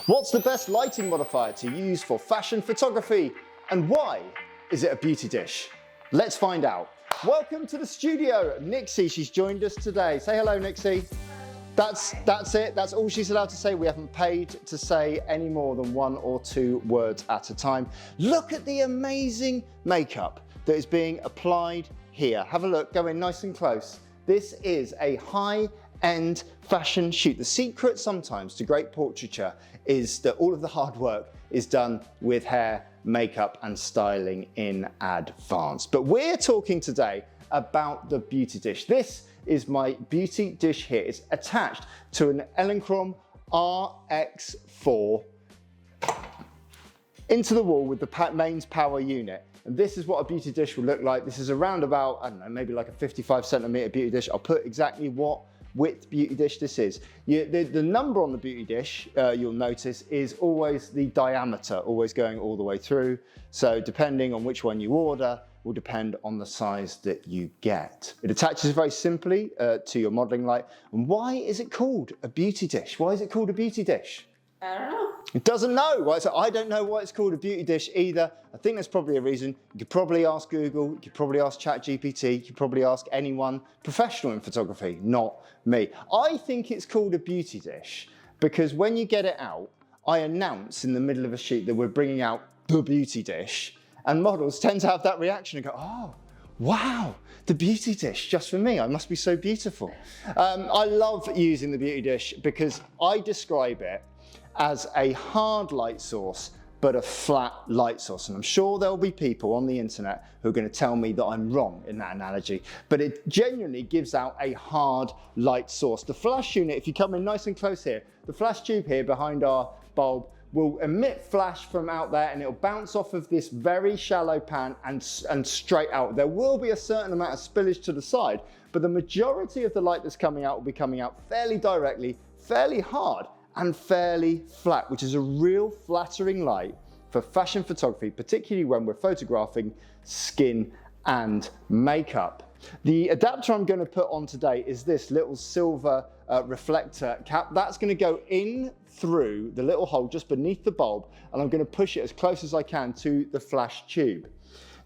What's the best lighting modifier to use for fashion photography, and why is it a beauty dish? Let's find out. Welcome to the studio, Nixi. She's joined us today. Say hello, Nixi. That's it. That's all she's allowed to say. We haven't paid to say any more than 1 or 2 words at a time. Look at the amazing makeup that is being applied here. Have a look, go in nice and close. This is a high-end fashion shoot. The secret sometimes to great portraiture is that all of the hard work is done with hair, makeup and styling in advance. But we're talking today about the beauty dish. This is my beauty dish here. It's attached to an Elinchrom R6 into the wall with the mains power unit. And this is what a beauty dish will look like. This is around about, I don't know, maybe like a 55cm beauty dish. I'll put exactly what width beauty dish this is. The number on the beauty dish, you'll notice, is always the diameter, always going all the way through. So depending on which one you order, will depend on the size that you get. It attaches very simply to your modeling light. And why is it called a beauty dish? Why is it called a beauty dish? I don't know. It doesn't know. So I don't know why it's called a beauty dish either. I think there's probably a reason. You could probably ask Google, you could probably ask ChatGPT, you could probably ask anyone professional in photography, not me. I think it's called a beauty dish because when you get it out, I announce in the middle of a shoot that we're bringing out the beauty dish, and models tend to have that reaction and go, oh, wow, the beauty dish just for me. I must be so beautiful. I love using the beauty dish because I describe it as a hard light source, but a flat light source. And I'm sure there'll be people on the internet who are going to tell me that I'm wrong in that analogy, but it genuinely gives out a hard light source. The flash unit, if you come in nice and close here, the flash tube here behind our bulb will emit flash from out there and it'll bounce off of this very shallow pan and straight out. There will be a certain amount of spillage to the side, but the majority of the light that's coming out will be coming out fairly directly, fairly hard, and fairly flat, which is a real flattering light for fashion photography, particularly when we're photographing skin and makeup. The adapter I'm going to put on today is this little silver reflector cap. That's going to go in through the little hole just beneath the bulb, and I'm going to push it as close as I can to the flash tube.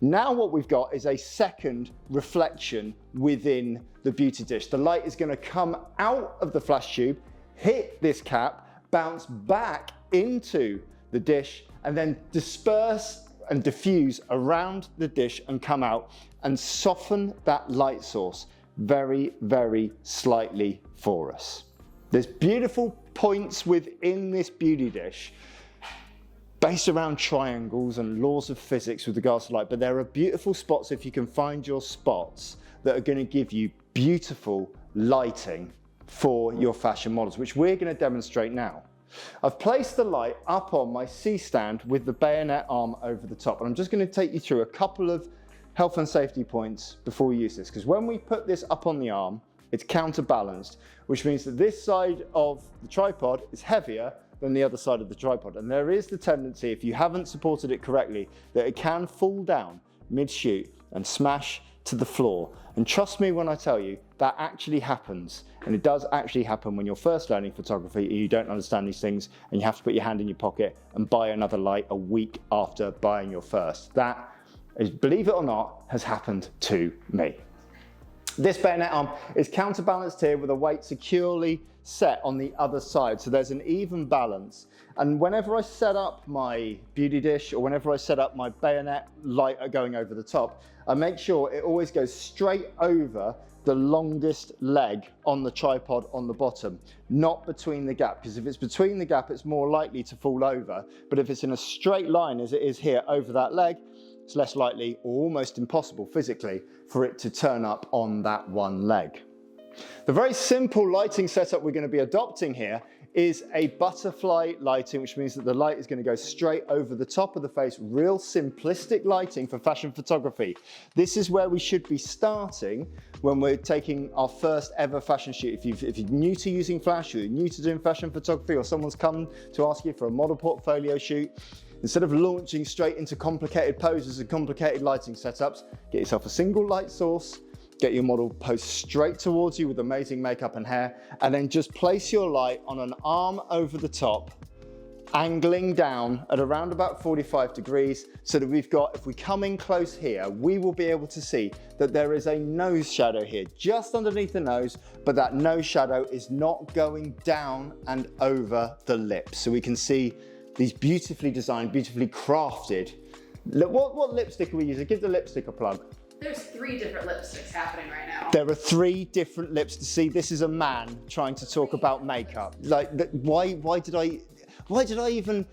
Now what we've got is a second reflection within the beauty dish. The light is going to come out of the flash tube, hit this cap, bounce back into the dish, and then disperse and diffuse around the dish and come out and soften that light source very, very slightly for us. There's beautiful points within this beauty dish based around triangles and laws of physics with regards to light, but there are beautiful spots, if you can find your spots, that are going to give you beautiful lighting for your fashion models, which we're going to demonstrate now. I've placed the light up on my C-stand with the bayonet arm over the top, and I'm just going to take you through a couple of health and safety points before we use this, because when we put this up on the arm, it's counterbalanced, which means that this side of the tripod is heavier than the other side of the tripod, and there is the tendency, if you haven't supported it correctly, that it can fall down mid-shoot and smash to the floor. And trust me when I tell you, that actually happens. And it does actually happen when you're first learning photography and you don't understand these things and you have to put your hand in your pocket and buy another light a week after buying your first. That is, believe it or not, has happened to me. This bayonet arm is counterbalanced here with a weight securely set on the other side, so there's an even balance. And whenever I set up my beauty dish or whenever I set up my bayonet light going over the top, I make sure it always goes straight over the longest leg on the tripod on the bottom, not between the gap, because if it's between the gap, it's more likely to fall over. But if it's in a straight line, as it is here over that leg, it's less likely or almost impossible physically for it to turn up on that one leg. The very simple lighting setup we're going to be adopting here is a butterfly lighting, which means that the light is going to go straight over the top of the face. Real simplistic lighting for fashion photography. This is where we should be starting when we're taking our first ever fashion shoot. If you're new to using flash, you're new to doing fashion photography, or someone's come to ask you for a model portfolio shoot, instead of launching straight into complicated poses and complicated lighting setups, get yourself a single light source, get your model posed straight towards you with amazing makeup and hair, and then just place your light on an arm over the top angling down at around about 45 degrees so that we've got, if we come in close here, we will be able to see that there is a nose shadow here just underneath the nose, but that nose shadow is not going down and over the lips. So we can see these beautifully designed, beautifully crafted. What lipstick are we using? Give the lipstick a plug. There's 3 different lipsticks happening right now. There are 3 different lipsticks. See, this is a man trying to talk about makeup. Like, why did I even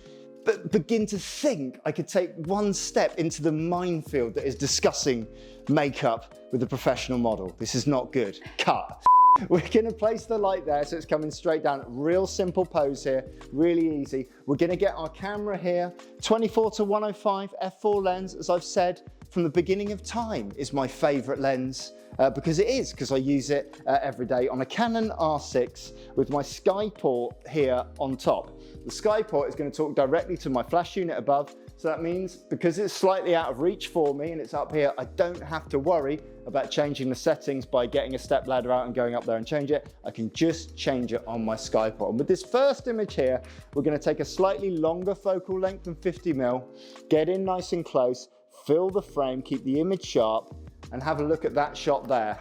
begin to think I could take one step into the minefield that is discussing makeup with a professional model? This is not good. Cut. We're gonna place the light there so it's coming straight down. Real simple pose here, really easy. We're gonna get our camera here, 24-105 f4 lens, as I've said from the beginning of time, is my favorite lens. Because I use it every day on a Canon R6 with my Skyport here on top. The Skyport is going to talk directly to my flash unit above, so that means because it's slightly out of reach for me and it's up here, I don't have to worry about changing the settings by getting a step ladder out and going up there and change it. I can just change it on my Skyport. And with this first image here, we're going to take a slightly longer focal length than 50mm, get in nice and close, fill the frame, keep the image sharp, and have a look at that shot there.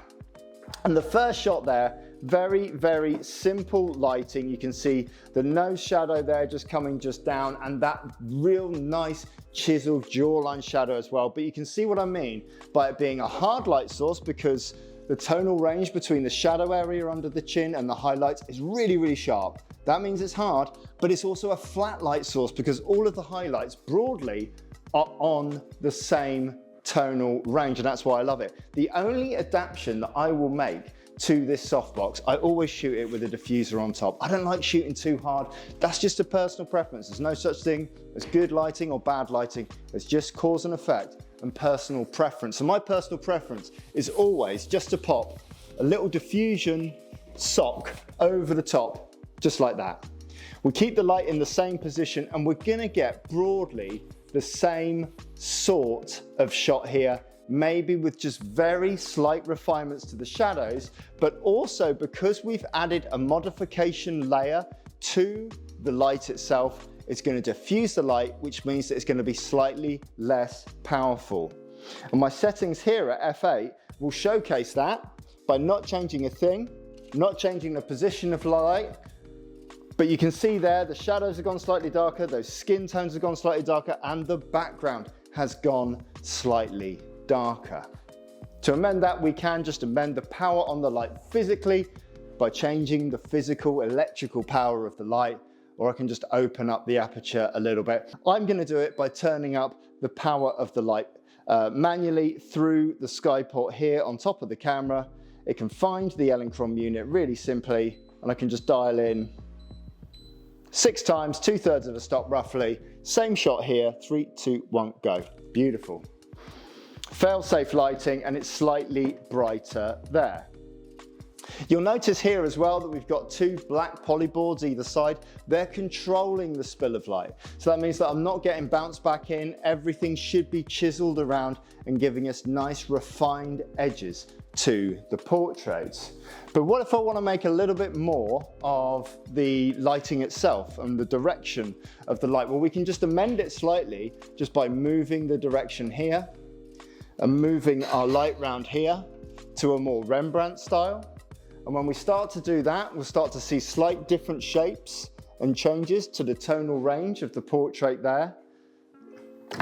And the first shot there, very, very simple lighting. You can see the nose shadow there just coming just down, and that real nice chiseled jawline shadow as well. But you can see what I mean by it being a hard light source, because the tonal range between the shadow area under the chin and the highlights is really, really sharp. That means it's hard, but it's also a flat light source because all of the highlights broadly are on the same tonal range, and that's why I love it. The only adaptation that I will make to this softbox, I always shoot it with a diffuser on top. I don't like shooting too hard. That's just a personal preference. There's no such thing as good lighting or bad lighting. It's just cause and effect and personal preference. So my personal preference is always just to pop a little diffusion sock over the top, just like that. We keep the light in the same position, and we're gonna get broadly the same sort of shot here, maybe with just very slight refinements to the shadows, but also because we've added a modification layer to the light itself, it's going to diffuse the light, which means that it's going to be slightly less powerful. And my settings here at f8 will showcase that by not changing a thing, not changing the position of the light. But you can see there, the shadows have gone slightly darker, those skin tones have gone slightly darker, and the background has gone slightly darker. To amend that, we can just amend the power on the light physically by changing the physical electrical power of the light, or I can just open up the aperture a little bit. I'm gonna do it by turning up the power of the light manually through the Skyport here on top of the camera. It can find the Elinchrom unit really simply, and I can just dial in 6 times, 2/3 of a stop roughly. Same shot here, 3, 2, 1, go. Beautiful. Fail-safe lighting, and it's slightly brighter there. You'll notice here as well that we've got 2 black polyboards either side. They're controlling the spill of light. So that means that I'm not getting bounced back in. Everything should be chiseled around and giving us nice refined edges to the portraits. But what if I want to make a little bit more of the lighting itself and the direction of the light? Well, we can just amend it slightly just by moving the direction here and moving our light round here to a more Rembrandt style. And when we start to do that, we'll start to see slight different shapes and changes to the tonal range of the portrait there.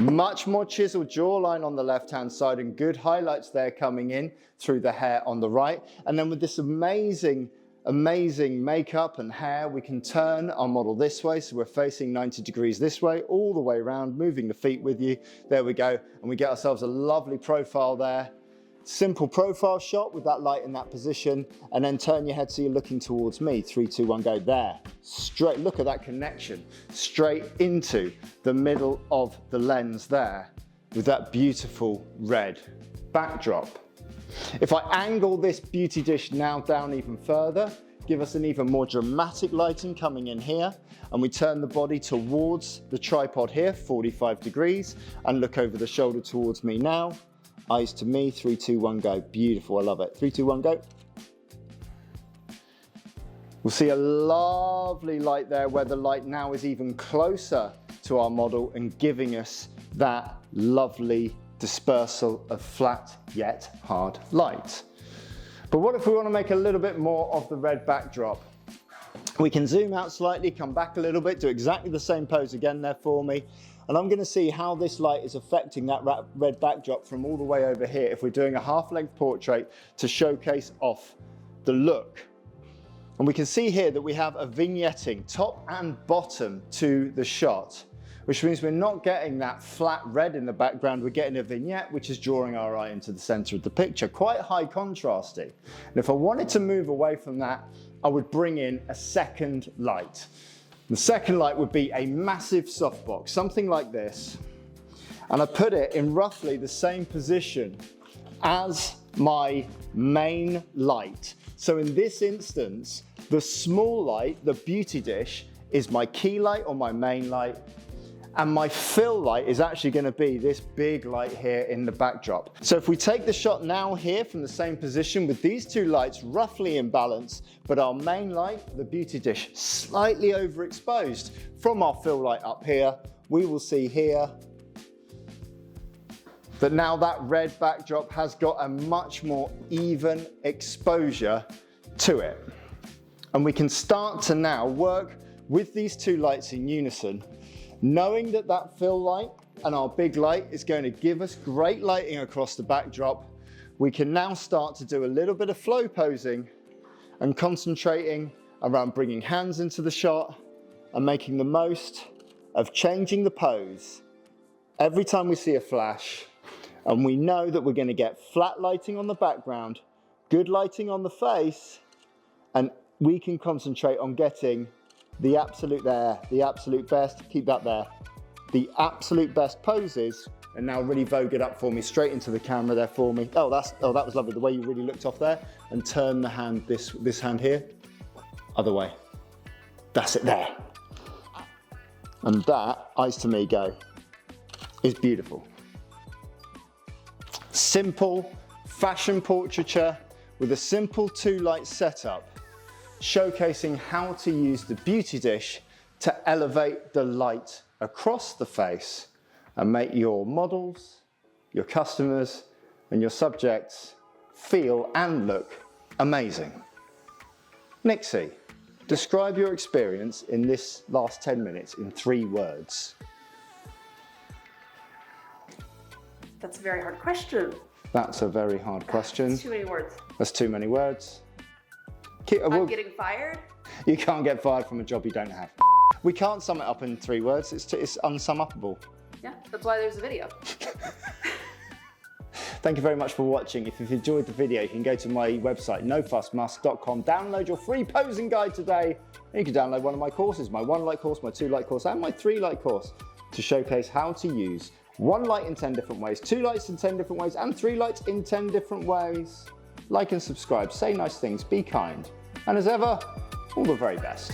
Much more chiseled jawline on the left-hand side and good highlights there coming in through the hair on the right. And then with this amazing makeup and hair, we can turn our model this way. So we're facing 90 degrees this way, all the way around, moving the feet with you. There we go. And we get ourselves a lovely profile there. Simple profile shot with that light in that position, and then turn your head so you're looking towards me. 3, 2, 1, go. There. Straight, look at that connection. Straight into the middle of the lens there with that beautiful red backdrop. If I angle this beauty dish now down even further, give us an even more dramatic lighting coming in here, and we turn the body towards the tripod here, 45 degrees, and look over the shoulder towards me now. Eyes to me, 3, 2, 1, go. Beautiful, I love it. 3, 2, 1, go. We'll see a lovely light there where the light now is even closer to our model and giving us that lovely dispersal of flat yet hard light. But what if we want to make a little bit more of the red backdrop? We can zoom out slightly, come back a little bit, do exactly the same pose again there for me. And I'm going to see how this light is affecting that red backdrop from all the way over here if we're doing a half-length portrait to showcase off the look. And we can see here that we have a vignetting top and bottom to the shot, which means we're not getting that flat red in the background, we're getting a vignette which is drawing our eye into the center of the picture, quite high contrasty. And if I wanted to move away from that, I would bring in a second light. The second light would be a massive softbox, something like this. And I put it in roughly the same position as my main light. So in this instance, the small light, the beauty dish, is my key light or my main light. And my fill light is actually going to be this big light here in the backdrop. So if we take the shot now here from the same position with these two lights roughly in balance, but our main light, the beauty dish, slightly overexposed from our fill light up here, we will see here that now that red backdrop has got a much more even exposure to it. And we can start to now work with these two lights in unison, knowing that that fill light and our big light is going to give us great lighting across the backdrop. We can now start to do a little bit of flow posing and concentrating around bringing hands into the shot and making the most of changing the pose every time we see a flash. And we know that we're going to get flat lighting on the background, good lighting on the face, and we can concentrate on getting the absolute best, keep that there, the absolute best poses. And now really vogue it up for me, straight into the camera there for me. Oh, that was lovely, the way you really looked off there. And turn the hand, this hand here, other way. That's it there. And that, eyes to me go, is beautiful. Simple fashion portraiture with a simple two light setup, showcasing how to use the beauty dish to elevate the light across the face and make your models, your customers, and your subjects feel and look amazing. Nixi, describe your experience in this last 10 minutes in 3 words. That's a very hard question. That's a very hard question. That's too many words. That's too many words. I'm getting fired? You can't get fired from a job you don't have. We can't sum it up in 3 words. It's unsummable. Yeah, that's why there's a video. Thank you very much for watching. If you've enjoyed the video, you can go to my website, nofussmusk.com, download your free posing guide today. And you can download one of my courses, my 1 light course, my 2 light course, and my 3 light course to showcase how to use 1 light in 10 different ways, 2 lights in 10 different ways, and 3 lights in 10 different ways. Like and subscribe, say nice things, be kind, and as ever, all the very best.